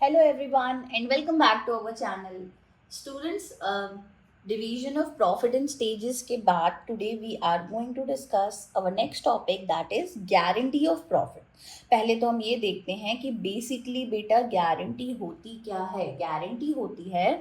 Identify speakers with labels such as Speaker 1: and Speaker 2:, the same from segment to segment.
Speaker 1: Hello everyone and welcome back to our channel. Students, division of profit in stages के बाद today we are going to discuss our next topic that is guarantee of profit. पहले तो हम ये देखते हैं कि basically बेटा गारंटी होती क्या है। गारंटी होती है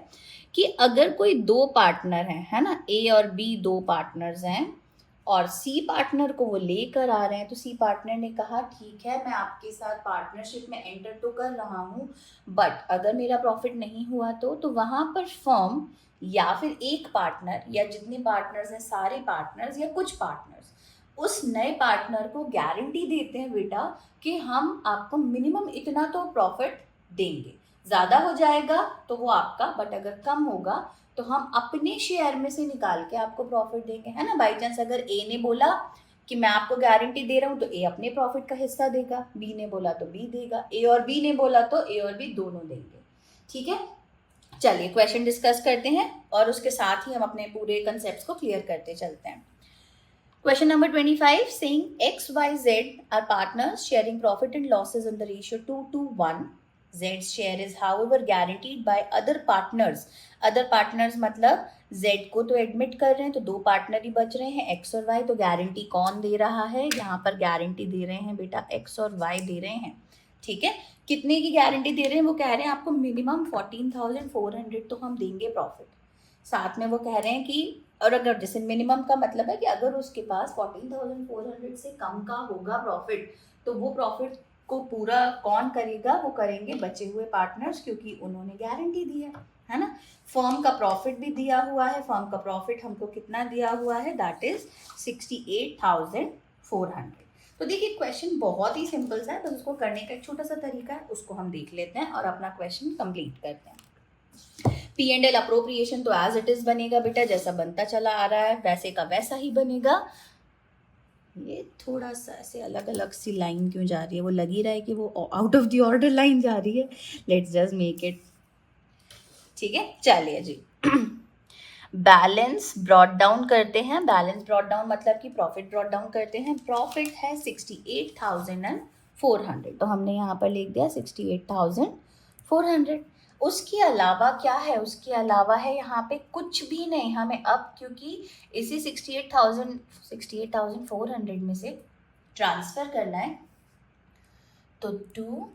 Speaker 1: कि अगर कोई दो पार्टनर हैं, है ना, ए और बी दो पार्टनर्स हैं और सी पार्टनर को वो लेकर आ रहे हैं, तो सी पार्टनर ने कहा ठीक है मैं आपके साथ पार्टनरशिप में एंटर तो कर रहा हूँ, बट अगर मेरा प्रॉफिट नहीं हुआ तो वहां पर फर्म या फिर एक पार्टनर या जितने पार्टनर्स हैं सारे पार्टनर्स या कुछ पार्टनर्स उस नए पार्टनर को गारंटी देते हैं बेटा कि हम आपको मिनिमम इतना तो प्रॉफिट देंगे। ज़्यादा हो जाएगा तो वो आपका, बट अगर कम होगा तो हम अपने शेयर में से निकाल के आपको प्रॉफिट देंगे, है ना। बाई चांस अगर ए ने बोला कि मैं आपको गारंटी दे रहा हूँ तो ए अपने प्रॉफिट का हिस्सा देगा, बी ने बोला तो बी देगा, ए और बी ने बोला तो ए और बी दोनों देंगे। ठीक है, चलिए क्वेश्चन डिस्कस करते हैं और उसके साथ ही हम अपने पूरे कंसेप्ट को क्लियर करते चलते हैं। Question number 25 saying X, Y, Z are partners sharing profit and losses in the ratio 2:1. Z's share is however guaranteed by other partners. Other partners मतलब Z को तो एडमिट कर रहे हैं तो दो पार्टनर ही बच रहे हैं X और Y, तो गारंटी कौन दे रहा है? यहाँ पर गारंटी दे रहे हैं बेटा X और Y दे रहे हैं। ठीक है, कितने की गारंटी दे रहे हैं? वो कह रहे हैं आपको मिनिमम 14,400 तो हम देंगे प्रॉफिट। साथ में वो कह रहे हैं कि और अगर जैसे मिनिमम का मतलब है कि अगर उसके पास 14,400 से कम का होगा प्रॉफिट तो वो प्रॉफिट को पूरा कौन करेगा? वो करेंगे बचे हुए पार्टनर्स, क्योंकि उन्होंने गारंटी दी है ना। फर्म का प्रॉफिट भी दिया हुआ है। फर्म का प्रॉफिट हमको कितना दिया हुआ है? That is 68,400। तो देखिए क्वेश्चन बहुत ही सिंपल सा है, बस उसको करने का एक छोटा सा तरीका है, उसको हम देख लेते हैं और अपना क्वेश्चन कंप्लीट करते हैं। P&L अप्रोप्रिएशन तो एज इट इज बनेगा बेटा, जैसा बनता चला आ रहा है वैसे का वैसा ही बनेगा। ये थोड़ा सा ऐसे अलग अलग सी लाइन क्यों जा रही है? वो लग ही रहा है कि वो out of the order line जा रही है। Let's just make it. ठीक है, चलिए जी। बैलेंस ब्रॉट डाउन करते हैं। बैलेंस ब्रॉट डाउन मतलब कि प्रॉफिट ब्रॉट डाउन करते हैं। प्रॉफिट है 68,400, तो हमने यहाँ पर लिख दिया 68,400। उसके अलावा क्या है? उसके अलावा है यहाँ पे कुछ भी नहीं। हमें अब क्योंकि इसी 68,400 में से ट्रांसफर करना है तो टू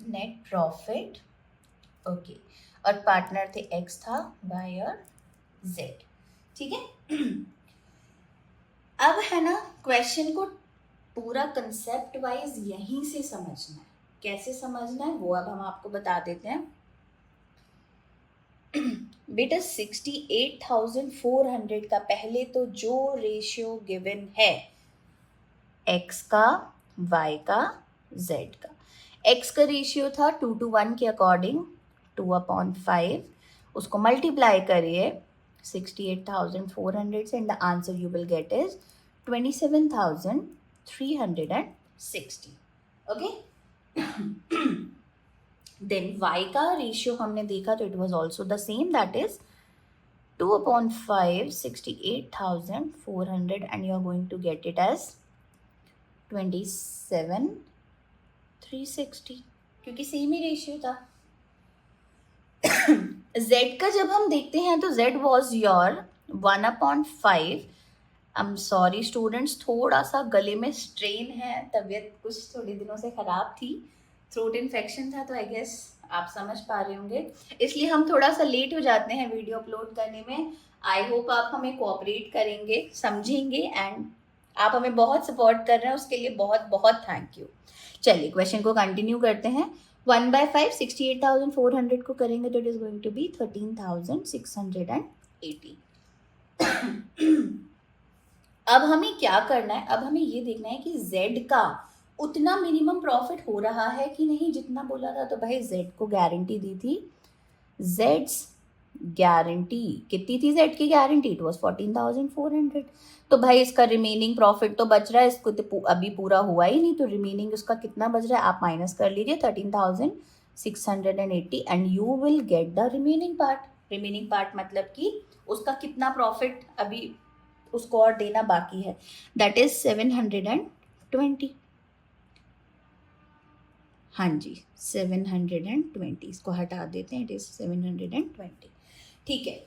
Speaker 1: नेट प्रॉफिट, ओके, और पार्टनर थे एक्स था, वाई और जेड। ठीक है, अब है ना क्वेश्चन को पूरा कंसेप्ट वाइज यहीं से समझना है। कैसे समझना है वो अब हम आपको बता देते हैं। बेटा 68,400 का पहले तो जो रेशियो गिवन है x का, y का, z का, x का रेशियो था 2:1 के अकॉर्डिंग 2/5, उसको मल्टीप्लाई करिए 68,400 से and the answer you will get is 27,360। Okay, then y का रेशियो हमने देखा तो it was also the same, that is 2/5 68,400 and you are going to get it as 27,360, क्योंकि सेम ही रेशियो था। z का जब हम देखते हैं तो z was your 1/5। I am sorry students, थोड़ा सा गले में स्ट्रेन है, तबीयत कुछ थोड़े दिनों से खराब थी, थ्रोट इन्फेक्शन था, तो आई गेस आप समझ पा रहे होंगे, इसलिए हम थोड़ा सा लेट हो जाते हैं वीडियो अपलोड करने में। आई होप आप हमें कोऑपरेट करेंगे, समझेंगे एंड आप हमें बहुत सपोर्ट कर रहे हैं, उसके लिए बहुत बहुत थैंक यू। चलिए क्वेश्चन को कंटिन्यू करते हैं। 1/5 68,400 को करेंगे तो it is going to be 13,680। अब हमें क्या करना है? अब हमें ये देखना है कि Z का उतना मिनिमम प्रॉफिट हो रहा है कि नहीं जितना बोला था। तो भाई Z को गारंटी दी थी, Z's गारंटी कितनी थी? Z की गारंटी इट वाज 14,400। तो भाई इसका रिमेनिंग प्रॉफिट तो बच रहा है, इसको तो अभी पूरा हुआ ही नहीं, तो रिमेनिंग उसका कितना बच रहा है आप माइनस कर लीजिए 13,680 and you will get the remaining part. Remaining part मतलब कि उसका कितना प्रॉफिट अभी उसको और देना बाकी है, दैट इज 720। हाँ जी 720, इसको हटा देते हैं, इट इज़ 720। ठीक है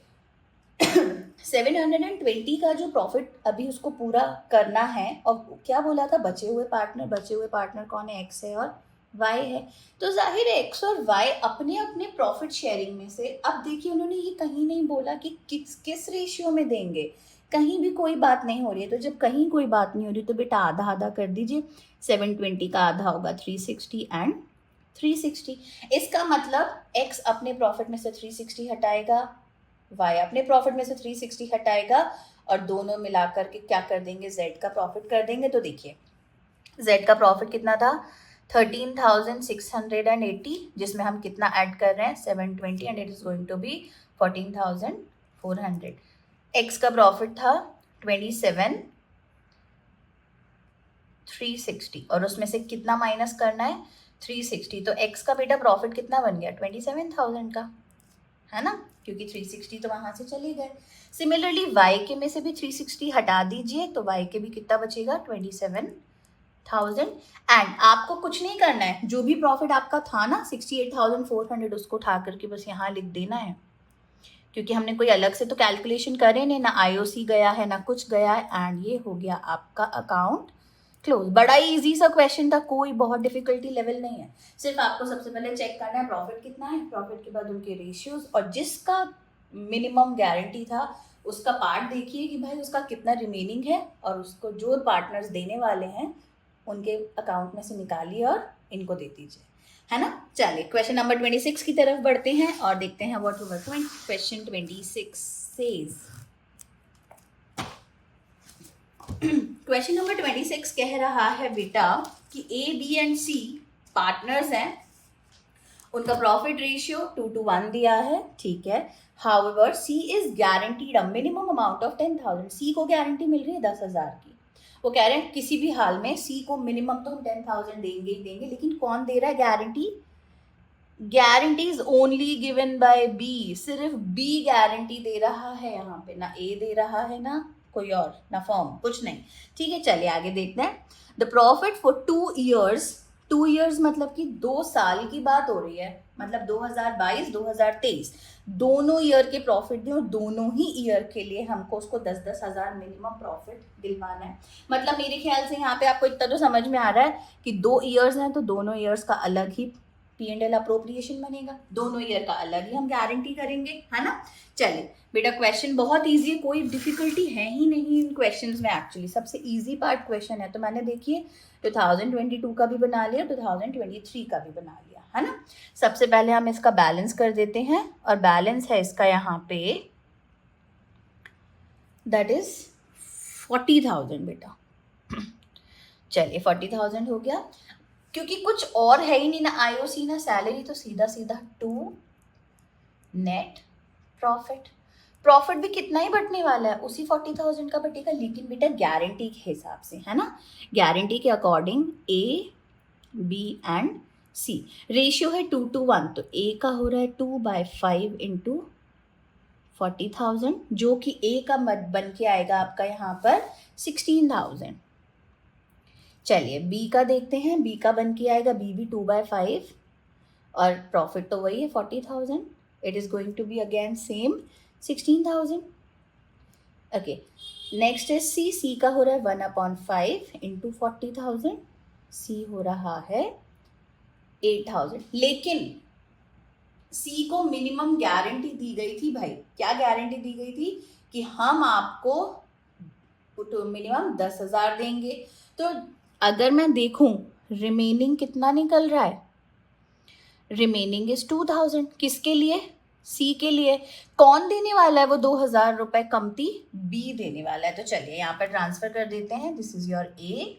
Speaker 1: 720 का जो प्रॉफिट अभी उसको पूरा करना है, और क्या बोला था, बचे हुए पार्टनर कौन है, एक्स है और वाई है। तो जाहिर है एक्स और वाई अपने अपने प्रॉफिट शेयरिंग में से, अब देखिए उन्होंने ये कहीं नहीं बोला कि किस किस रेशियो में देंगे, कहीं भी कोई बात नहीं हो रही है। तो जब कहीं कोई बात नहीं हो रही तो बेटा आधा आधा कर दीजिए, 720 का आधा होगा 360 एंड 360। इसका मतलब एक्स अपने प्रॉफिट में से 360 हटाएगा, वाई अपने प्रॉफिट में से 360 हटाएगा, और दोनों मिलाकर के क्या कर देंगे, जेड का प्रॉफिट कर देंगे। तो देखिए जेड का प्रॉफिट कितना था, 13,680, जिसमें हम कितना ऐड कर रहे हैं, 720, and it is going to be 14,400। X का प्रॉफिट था 27,360, और उसमें से कितना माइनस करना है, 360। तो एक्स का बेटा प्रॉफिट कितना बन गया, 27,000 का, है ना, क्योंकि 360 तो वहां से चले गए। सिमिलरली वाई के में से भी 360 हटा दीजिए, तो वाई के भी कितना बचेगा, 27,000। एंड आपको कुछ नहीं करना है, जो भी प्रॉफिट आपका था ना 68,400, उसको उठा करके बस यहाँ लिख देना है, क्योंकि हमने कोई अलग से तो कैलकुलेशन करे नहीं, ना आईओसी गया है ना कुछ गया है, एंड ये हो गया आपका अकाउंट क्लोज। बड़ा ही इजी सा क्वेश्चन था, कोई बहुत डिफिकल्टी लेवल नहीं है। सिर्फ आपको सबसे पहले चेक करना है प्रॉफिट कितना है, प्रॉफिट के बाद उनके रेशियोज, और जिसका मिनिमम गारंटी था उसका पार्ट देखिए कि भाई उसका कितना रिमेनिंग है, और उसको जो पार्टनर्स देने वाले हैं उनके अकाउंट में से निकालिए और इनको दे दीजिए, है ना। चलिए क्वेश्चन नंबर 26 की तरफ बढ़ते हैं और देखते हैं what our question 26 says. Question number 26 कह रहा है बेटा कि A B and C partners हैं, उनका प्रॉफिट रेशियो 2:1 दिया है, ठीक है। However C is guaranteed a minimum amount of 10,000, C को गारंटी मिल रही है 10,000 की। वो कह रहे हैं किसी भी हाल में सी को मिनिमम तो हम 10,000 देंगे ही देंगे, लेकिन कौन दे रहा है guarantee, guarantee is only given by B, सिर्फ बी गारंटी दे रहा है यहाँ पे, ना ए दे रहा है ना कोई और, ना फॉर्म, कुछ नहीं। ठीक है चलिए आगे देखते हैं। The profit for 2 years, 2 years मतलब कि 2 साल की बात हो रही है, मतलब 2022 2023 दोनों ईयर के प्रॉफिट दें, और दोनों ही ईयर के लिए हमको उसको 10-10 हजार मिनिमम प्रॉफिट दिलवाना है। मतलब मेरे ख्याल से यहाँ पे आपको इतना तो समझ में आ रहा है कि 2 years हैं तो दोनों ईयर्स का अलग ही P&L अप्रोप्रिएशन बनेगा, दोनों ईयर का अलग ही हम गारंटी करेंगे, है ना। चलिए बेटा क्वेश्चन बहुत इजी है, कोई डिफिकल्टी है ही नहीं इन क्वेश्चंस में, एक्चुअली सबसे इजी पार्ट क्वेश्चन है। तो मैंने देखिए 2022 का भी बना लिया, 2023 का भी बना लिया, है ना। सबसे पहले हम इसका बैलेंस कर देते हैं, और बैलेंस है इसका यहाँ पे दैट इज 40,000 बेटा। चलिए 40,000 हो गया, क्योंकि कुछ और है ही नहीं, ना आईओसी ना सैलरी, तो सीधा सीधा 2 नेट प्रॉफिट। प्रॉफिट भी कितना ही बटने वाला है, उसी 40,000 का बटेगा, लेकिन बेटा गारंटी के हिसाब से, है ना, गारंटी के according A B and C. Ratio है 2:1, तो ए का हो रहा है 2/5 इंटू 40,000, जो कि ए का बन के आएगा आपका यहाँ पर 16,000। चलिए बी का देखते हैं, बी का बन के आएगा, बी भी 2/5, और प्रॉफिट तो वही है 40,000, it is going to be again same 16,000। Okay next है सी, सी का हो रहा है 1/5 इंटू 40,000, सी हो रहा है 8,000। लेकिन सी को मिनिमम गारंटी दी गई थी भाई, क्या गारंटी दी गई थी कि हम आपको मिनिमम 10,000 देंगे। तो अगर मैं देखूं रिमेनिंग कितना निकल रहा है, रिमेनिंग इज 2,000, किसके लिए, सी के लिए। कौन देने वाला है वो 2,000 रुपए कमती, बी देने वाला है। तो चलिए यहाँ पर ट्रांसफर कर देते हैं, this is your A,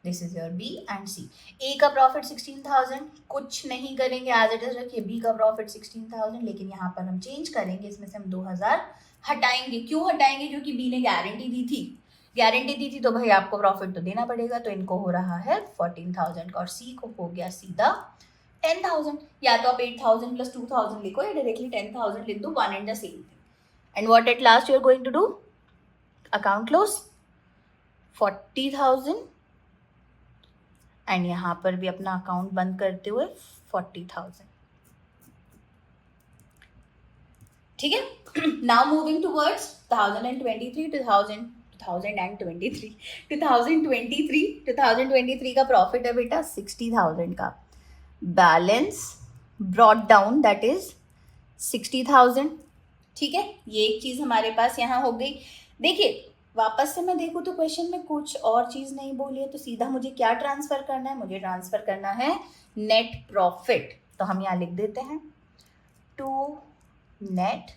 Speaker 1: this is your B and C. A का प्रॉफिट 16,000, कुछ नहीं करेंगे एज इट इज रखिए, बी का प्रॉफिट 16,000, लेकिन यहाँ पर हम चेंज करेंगे, इसमें से हम 2,000 हटाएंगे। क्यों हटाएंगे, क्योंकि बी ने गारंटी दी थी, गारंटी दी थी तो भाई आपको प्रॉफिट तो देना पड़ेगा, तो इनको हो रहा है 14,000 का, और सी को हो गया सीधा 10,000। या तो आप 8,000 प्लस 2,000 लिखो, या डायरेक्टली 10,000 लिख दो, one and the same thing. And what at last you are going to do, account close, 40,000 and यहाँ पर भी अपना अकाउंट बंद करते हुए 40,000। ठीक है। नाउ मूविंग टूवर्ड्स 2023 का प्रॉफिट है बेटा 60,000 का। Balance brought down that is 60,000। ठीक है, ये एक चीज हमारे पास यहाँ हो गई। देखिए वापस से मैं देखूँ तो क्वेश्चन में कुछ और चीज नहीं बोली है, तो सीधा मुझे क्या ट्रांसफर करना है, मुझे ट्रांसफर करना है नेट प्रॉफिट। तो हम यहाँ लिख देते हैं टू नेट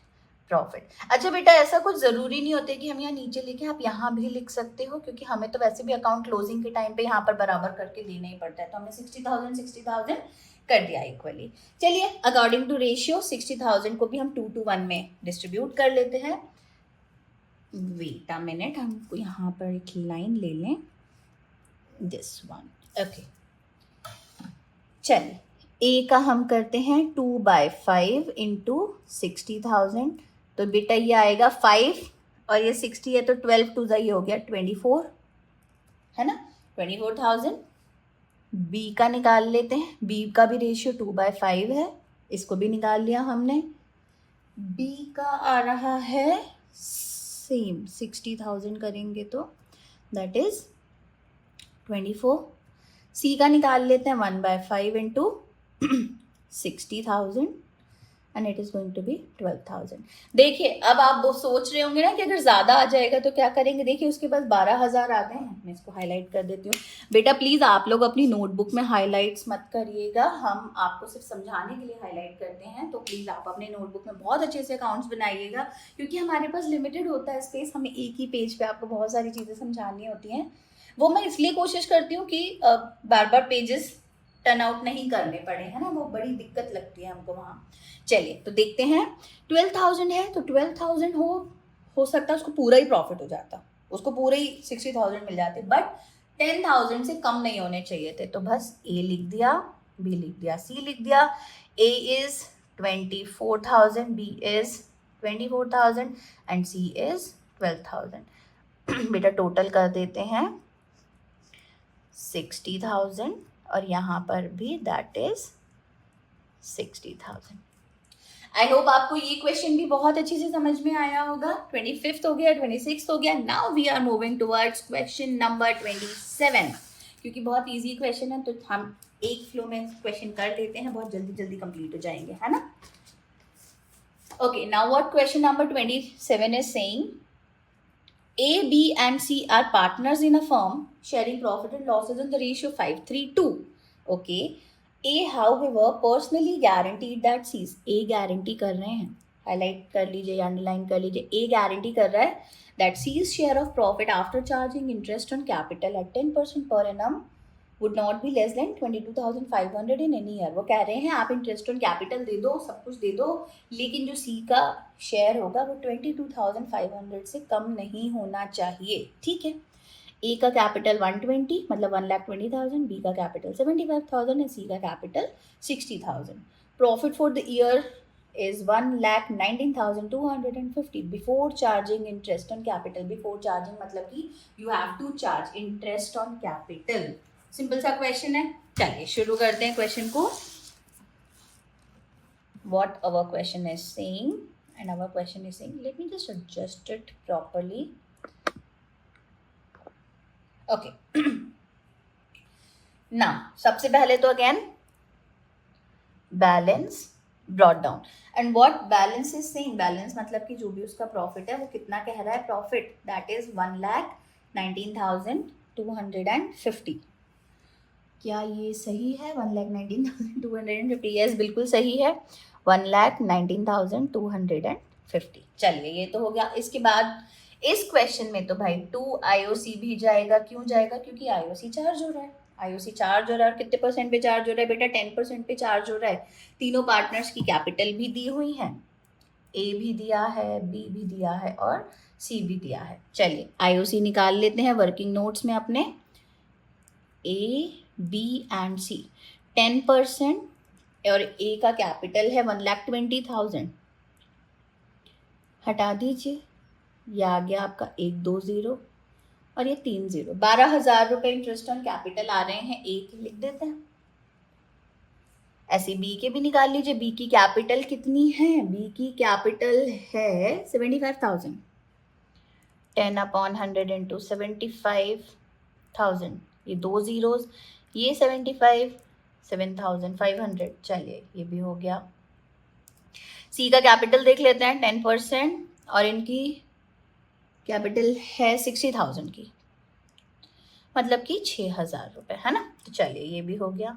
Speaker 1: प्रॉफिट। अच्छा बेटा ऐसा कुछ जरूरी नहीं होता कि हम यहाँ नीचे लिखें, आप यहाँ भी लिख सकते हो, क्योंकि हमें तो वैसे भी अकाउंट क्लोजिंग के टाइम पे यहाँ पर बराबर करके देना ही पड़ता है। तो हमने 60,000 कर दिया इक्वली। चलिए अकॉर्डिंग टू रेशियो 60,000 को भी हम 2:1 में डिस्ट्रीब्यूट कर लेते हैं। वेट अ मिनट, हमको यहाँ पर एक लाइन ले लें, दिस वन। ओके चलिए, ए का हम करते हैं 2/5 इंटू 60,000। तो बेटा ये आएगा 5 और ये 60 है तो 12 टू ये हो गया 24, है ना, 24,000। बी का निकाल लेते हैं, बी का भी रेशियो 2/5 है, इसको भी निकाल लिया हमने। बी का आ रहा है सेम 60,000 करेंगे तो दैट इज 24। सी का निकाल लेते हैं 1/5 into 60,000 and it is going to be 12,000। देखिए अब आप वो सोच रहे होंगे ना कि अगर ज्यादा आ जाएगा तो क्या करेंगे। देखिए उसके पास 12,000 आ गए हैं, मैं इसको हाईलाइट कर देती हूँ। बेटा प्लीज आप लोग अपनी नोटबुक में हाईलाइट्स मत करिएगा, हम आपको सिर्फ समझाने के लिए हाईलाइट करते हैं। तो प्लीज आप अपने नोटबुक में बहुत अच्छे से अकाउंट्स बनाइएगा, क्योंकि हमारे पास लिमिटेड होता है स्पेस, हमें एक ही पेज पे आपको बहुत सारी चीजें समझानी होती हैं। वो मैं इसलिए कोशिश करती हूँ कि बार बार पेजेस टर्न आउट नहीं करने पड़े, है ना, वो बड़ी दिक्कत लगती है हमको वहाँ। चलिए तो देखते हैं, 12,000 है तो 12,000 हो सकता है उसको पूरा ही प्रॉफिट हो जाता, उसको पूरे ही 60,000 मिल जाते, बट 10,000 से कम नहीं होने चाहिए थे। तो बस ए लिख दिया, बी लिख दिया, सी लिख दिया। A is 24,000, B is 24,000 and C is 12,000। बेटा टोटल कर देते हैं 60,000 और यहाँ पर भी दैट इज 60,000। आई होप आपको ये क्वेश्चन भी बहुत अच्छे से समझ में आया होगा। 25th हो गया, 26th हो गया। Now we are moving towards question number 27। क्योंकि बहुत इजी क्वेश्चन है तो हम एक फ्लो में क्वेश्चन कर लेते हैं, बहुत जल्दी जल्दी कंप्लीट हो जाएंगे, है ना। Okay, now what question number 27 is saying, A, B and C are partners in a firm sharing profit and losses in the ratio 5:3:2. Okay. A, however, personally guaranteed that C's, A guarantee कर रहे हैं, highlight कर लीजिए, underline कर लीजिए, A guarantee कर रहा है that C's share of profit after charging interest on capital at 10% per annum would not be less than 22,500 in any year. वो कह रहे हैं आप इंटरेस्ट ऑन कैपिटल दे दो, सब कुछ दे दो, लेकिन जो सी का शेयर होगा वो 22,500 से कम नहीं होना चाहिए। ठीक है, ए का कैपिटल 120 मतलब 1,20,000, बी का कैपिटल 75,000 एंड सी का capital 60,000। Profit for the year is 1,19,250 before charging interest on capital. Before charging मतलब कि you have to charge interest on capital. Simple सा क्वेश्चन है। चलिए शुरू करते हैं क्वेश्चन को। What our question is saying, and our question is saying, let me just adjust it properly. Okay. Now सबसे पहले तो again balance brought down, and what balance is saying, balance मतलब कि जो भी उसका प्रॉफिट है वो कितना कह रहा है, प्रॉफिट दैट इज 1,19,250। क्या ये सही है 1,19,250? यस बिल्कुल सही है, 1,19,250। चलिए ये तो हो गया। इसके बाद इस क्वेश्चन में तो भाई 2 IOC भी जाएगा। क्यों जाएगा? क्योंकि IOC चार्ज हो रहा है, IOC चार्ज हो रहा है। और कितने परसेंट पे चार्ज हो रहा है बेटा? 10% पे चार्ज हो रहा है। तीनों पार्टनर्स की कैपिटल भी दी हुई है, ए भी दिया है, बी भी दिया है और सी भी दिया है। चलिए IOC निकाल लेते हैं वर्किंग नोट्स में अपने। ए बी एंड सी 10% और ए का कैपिटल है 1,20,000, हटा दीजिए, ये आ गया आपका 120 और ये 3 0, 12,000 रुपए इंटरेस्ट ऑन कैपिटल आ रहे हैं, ए की लिख देते हैं। ऐसे बी के भी निकाल लीजिए। बी की कैपिटल कितनी है? बी की कैपिटल है 75,000। 10/100 इंटू 75,000, ये 2 जीरोज, ये 75, 7,500। चलिए ये भी हो गया। सी का कैपिटल देख लेते हैं, 10%, और इनकी कैपिटल है 60,000 की, मतलब कि 6,000 रुपए, है ना। तो चलिए ये भी हो गया।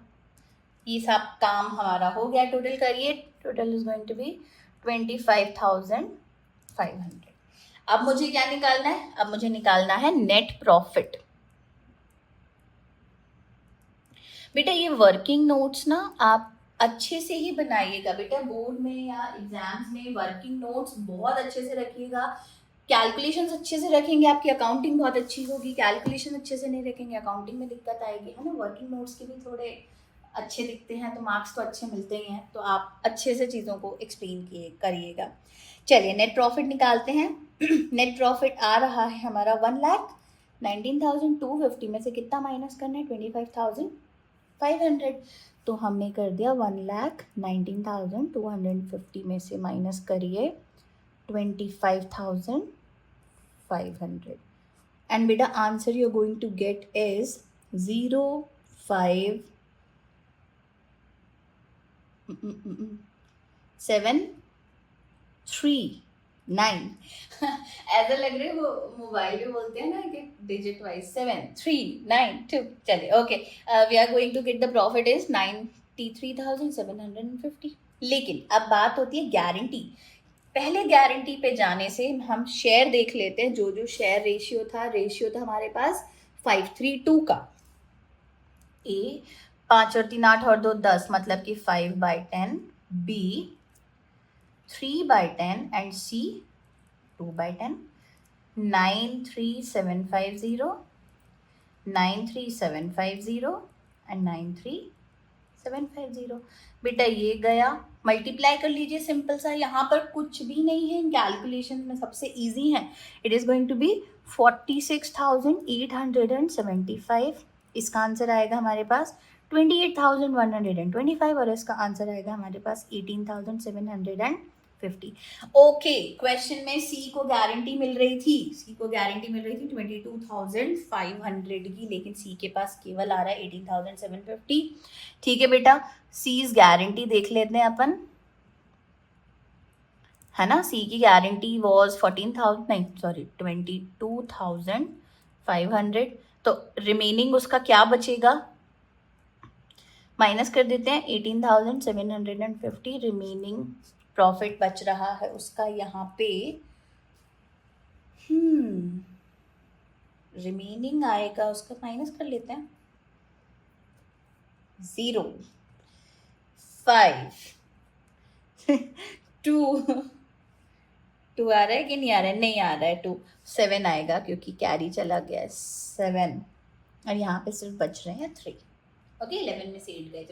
Speaker 1: ये सब काम हमारा हो गया। टोटल करिए, total is going to be 25,500। अब मुझे क्या निकालना है? अब मुझे निकालना है नेट प्रॉफिट। बेटा ये वर्किंग नोट्स ना आप अच्छे से ही बनाइएगा बेटा। बोर्ड में या एग्जाम्स में वर्किंग नोट्स बहुत अच्छे से रखिएगा। कैलकुलेशंस अच्छे से रखेंगे, आपकी अकाउंटिंग बहुत अच्छी होगी। कैलकुलेशन अच्छे से नहीं रखेंगे, अकाउंटिंग में दिक्कत आएगी, है ना। वर्किंग नोट्स के भी थोड़े अच्छे दिखते हैं तो मार्क्स तो अच्छे मिलते ही हैं। तो आप अच्छे से चीज़ों को एक्सप्लेन करिएगा। चलिए नेट प्रॉफिट निकालते हैं। नेट प्रॉफिट आ रहा है हमारा 1,19,250 में से कितना माइनस करना है? 25,500। तो हमने कर दिया 1,19,250 में से माइनस करिए 25,500, and beta answer you're going to get is 0,5,7,3,9। ऐसा लग रहा है वो मोबाइल में बोलते हैं ना कि डिजिट वाइज 7,3,9,2। चलिए okay, we are going to get the profit is 93,750। लेकिन अब बात होती है गारंटी। पहले गारंटी पे जाने से हम शेयर देख लेते हैं। जो शेयर रेशियो था हमारे पास 532 का। ए 5 और 3 8 और 2 10, मतलब कि 5/10, बी 3/10, एंड सी 2/10। 93750, 93750 एंड 93750। बेटा ये गया, मल्टीप्लाई कर लीजिए सिंपल सा। यहाँ पर कुछ भी नहीं है इन कैलकुलेशन में, सबसे इजी है। It is going to be 46,875। इसका आंसर आएगा हमारे पास 28,125, और इसका आंसर आएगा हमारे पास 18,750। ओके, क्वेश्चन में सी को गारंटी मिल रही थी 22,500 की, लेकिन सी के पास केवल आ रहा है 18,750। ठीक है बेटा, सीज गारंटी देख लेते हैं अपन, है ना। सी की गारंटी वॉज 22,500। तो रिमेनिंग उसका क्या बचेगा? माइनस कर देते हैं 18,750। रिमेनिंग प्रॉफिट बच रहा है उसका यहाँ पे, रिमेनिंग आएगा उसका, माइनस कर लेते हैं 0,5,2 2 आ रहा है कि नहीं आ रहा है? नहीं आ रहा है 2, 7 आएगा क्योंकि कैरी चला गया 7, और यहाँ पे सिर्फ बच रहे हैं 3। ओके, 11 में से 8 गए,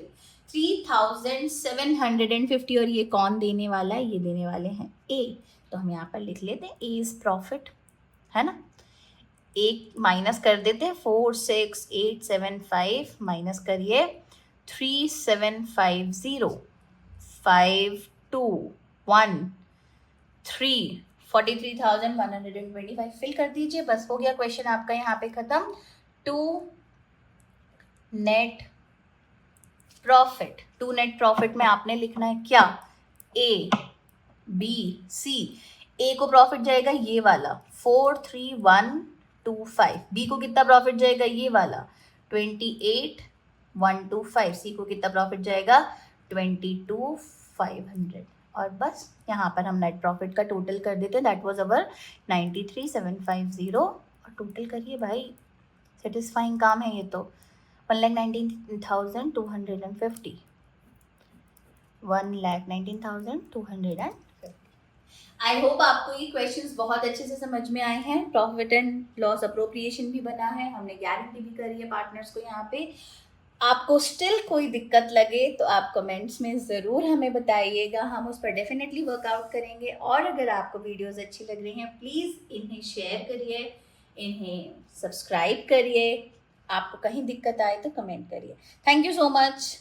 Speaker 1: 3,750। और ये कौन देने वाला है? ये देने वाले हैं ए। तो हम यहाँ पर लिख लेते हैं ए इज प्रॉफिट, है ना। एक माइनस कर देते हैं, 4,6,8,7,5 माइनस करिए 3,750, 5,2,1,3, 43,125 फिल कर दीजिए। बस हो गया क्वेश्चन आपका यहाँ पे खत्म। टू नेट प्रॉफिट में आपने लिखना है क्या? A B C. ए को प्रॉफिट जाएगा ये वाला 4,3,1,2,5। बी को कितना प्रॉफिट जाएगा? ये वाला 28,125। सी को कितना प्रॉफिट जाएगा? 22,500। और बस यहाँ पर हम नेट प्रॉफिट का टोटल कर देते हैं। दैट वाज अवर 93,750। और टोटल करिए भाई, सेटिस्फाइंग काम है ये तो। 1,19,250, 1,19,250। आई होप आपको ये क्वेश्चंस बहुत अच्छे से समझ में आए हैं। प्रॉफिट एंड लॉस अप्रोप्रिएशन भी बना है, हमने गारंटी भी करी है पार्टनर्स को यहाँ पे। आपको स्टिल कोई दिक्कत लगे तो आप कमेंट्स में ज़रूर हमें बताइएगा, हम उस पर डेफिनेटली वर्कआउट करेंगे। और अगर आपको वीडियोस अच्छी लग रही हैं प्लीज़ इन्हें शेयर करिए, इन्हें सब्सक्राइब करिए। आपको कहीं दिक्कत आए तो कमेंट करिए। Thank you so much.